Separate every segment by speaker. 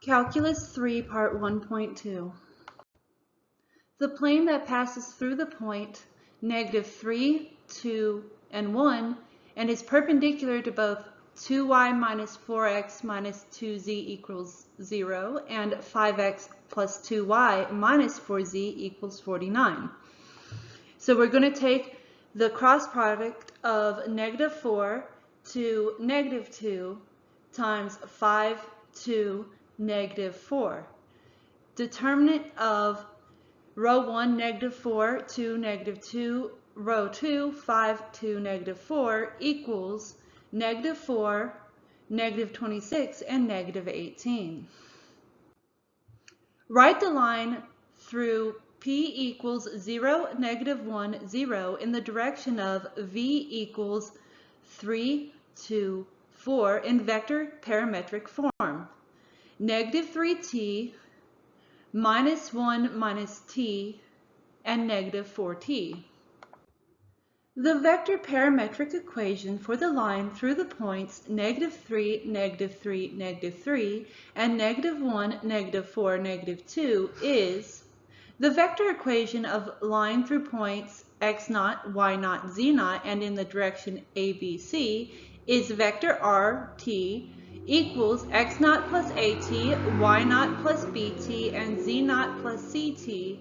Speaker 1: Calculus 3, Part 1.2. The plane that passes through the point -3, 2, and 1 and is perpendicular to both 2y minus 4x minus 2z equals 0 and 5x plus 2y minus 4z equals 49. So we're going to take the cross product of -4 to -2 times 5 to -4. Determinant of row 1, -4 to -2, row 2, 5 to -4 equals -4, -26, and -18. Write the line through P equals 0, -1, 0 in the direction of V equals 3, 2, 4 in vector parametric form. -3t, -1 minus t, and -4t. The vector parametric equation for the line through the points -3, -3, -3, and -1, -4, -2 is the vector equation of line through points x0, y0, z0, and in the direction ABC is vector RT equals x0 plus AT, y0 plus BT, and z0 plus CT.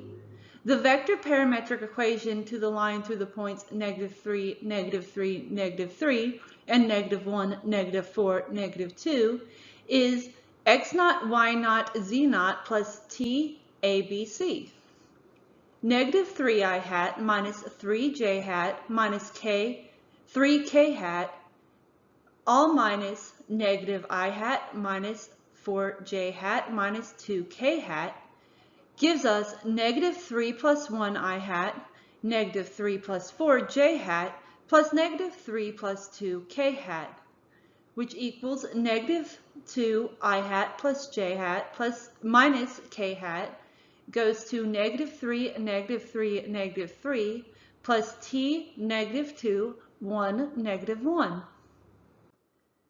Speaker 1: The vector parametric equation to the line through the points -3, -3, -3, and -1, -4, -2 is x0, y0, z0 plus t ABC. -3i hat minus 3j hat minus 3k hat, all minus -i hat minus 4j hat minus 2k hat gives us -3 plus 1i hat, -3 plus 4j hat, plus -3 plus 2k hat, which equals -2i hat plus j hat plus minus k hat goes to -3, -3, -3, plus t, -2, 1, -1.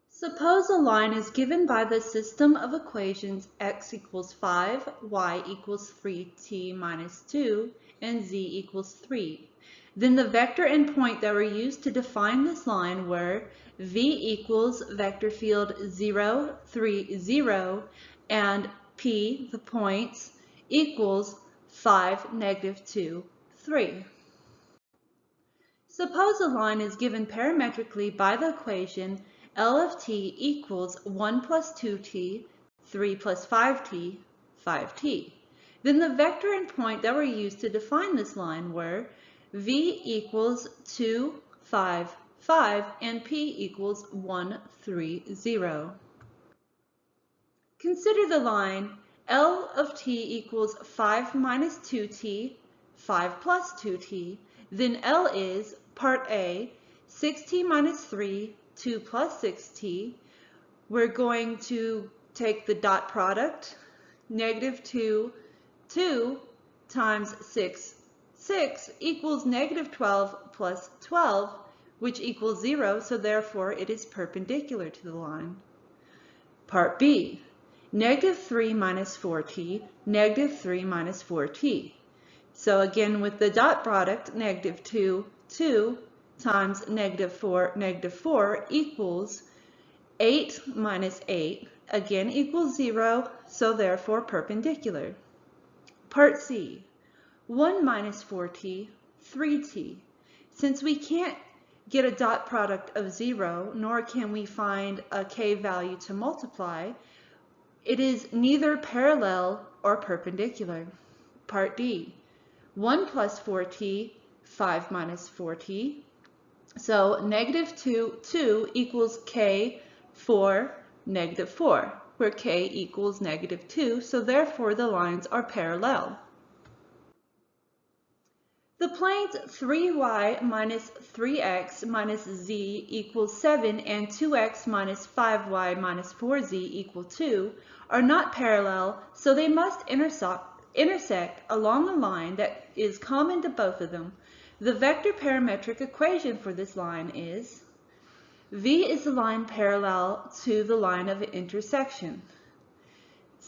Speaker 1: Suppose a line is given by the system of equations x equals 5, y equals 3t minus 2, and z equals 3. Then the vector and point that were used to define this line were v equals vector field 0, 3, 0, and p, the points, equals 5, -2, 3. Suppose a line is given parametrically by the equation L of t equals 1 plus 2t, 3 plus 5t, 5t. Then the vector and point that were used to define this line were v equals 2, 5, 5, and p equals 1, 3, 0. Consider the line L of t equals 5 minus 2t, 5 plus 2t. Then L is, part A, 6t minus 3, 2 plus 6t. We're going to take the dot product, -2, 2 times 6, 6 equals -12 plus 12, which equals 0, so therefore it is perpendicular to the line. Part B, -3 minus 4t, -3 minus 4t. So again with the dot product, -2, 2, times -4 equals 8 minus 8, again equals 0, so therefore perpendicular. Part C, 1 minus 4t, 3t. Since we can't get a dot product of 0, nor can we find a k value to multiply, it is neither parallel or perpendicular. Part D, 1 plus 4t, 5 minus 4t. So -2, 2 equals k for -4, where k equals -2, so therefore the lines are parallel. The planes 3y minus 3x minus z equals 7 and 2x minus 5y minus 4z equal 2 are not parallel, so they must intersect along a line that is common to both of them. The vector parametric equation for this line is V is the line parallel to the line of intersection.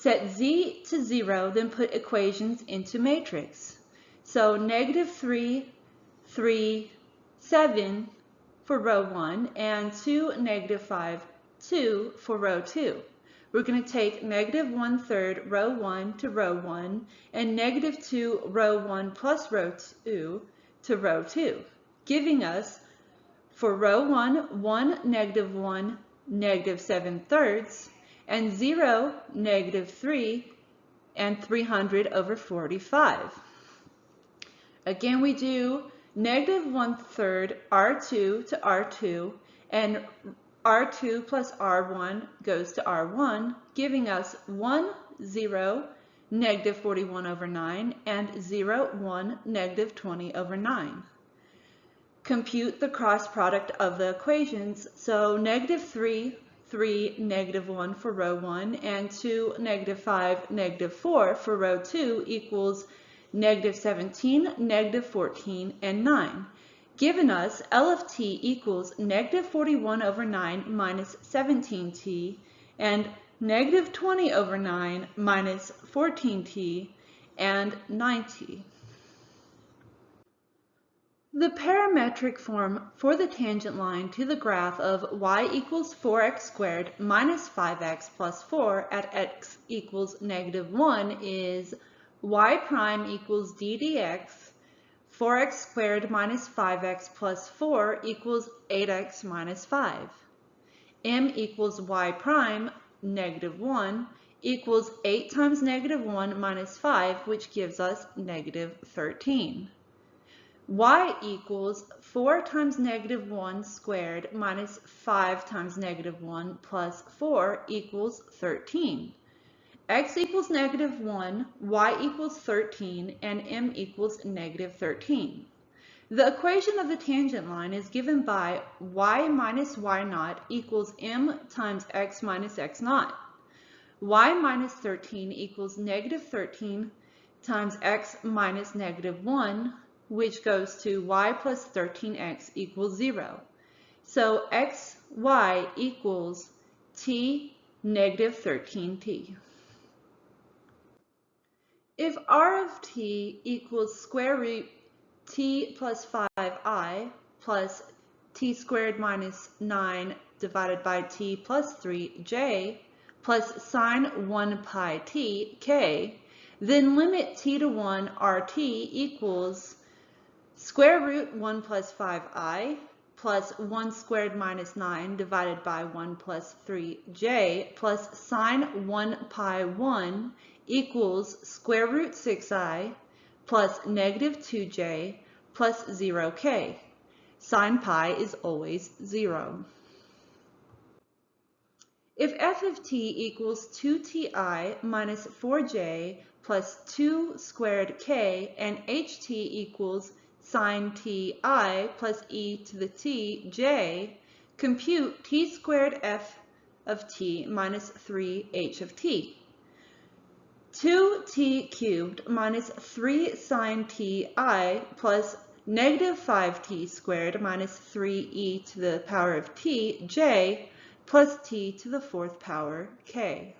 Speaker 1: Set z to 0, then put equations into matrix. So -3, 3, 7 for row 1, and 2, -5, 2 for row 2. We're going to take -1/3 row 1 to row 1, and -2 row 1 plus row 2 to row 2, giving us for row 1, 1, -1, -7/3, and 0, -3, and 300/45. Again, we do -1/3 R2 to R2, and R2 plus R1 goes to R1, giving us 1, 0, -41/9, and 0, 1, -20/9. Compute the cross product of the equations. So -3, 3, -1 for row 1, and 2, -5, -4 for row 2 equals -17, -14, and 9. Given us L of t equals -41/9 minus 17t, and -20/9 minus 14t, and 9t. The parametric form for the tangent line to the graph of y equals 4x squared minus 5x plus 4 at x equals -1 is y prime equals d dx, 4x squared minus 5x plus 4 equals 8x minus 5. M equals y prime, -1, equals 8 times -1 minus 5, which gives us -13. Y equals 4 times -1 squared minus 5 times -1 plus 4 equals 13. X equals -1, y equals 13, and m equals -13. The equation of the tangent line is given by y minus y naught equals m times x minus x naught. Y minus 13 equals -13 times x minus -1, which goes to y plus 13x equals 0. So xy equals t -13t. If r of t equals square root t plus 5i plus t squared minus 9 divided by t plus 3j plus sine 1 pi t k, then limit t to 1 rt equals square root 1 plus 5i plus 1 squared minus 9 divided by 1 plus 3j plus sine 1 pi 1 equals square root 6i plus -2j plus 0k. Sine pi is always 0. If f of t equals 2ti minus 4j plus 2 squared k and ht equals sine ti plus e to the t j, compute t squared f of t minus 3h of t. 2t cubed minus 3 sine ti plus -5t squared minus 3e to the power of t j plus t to the 4th power k.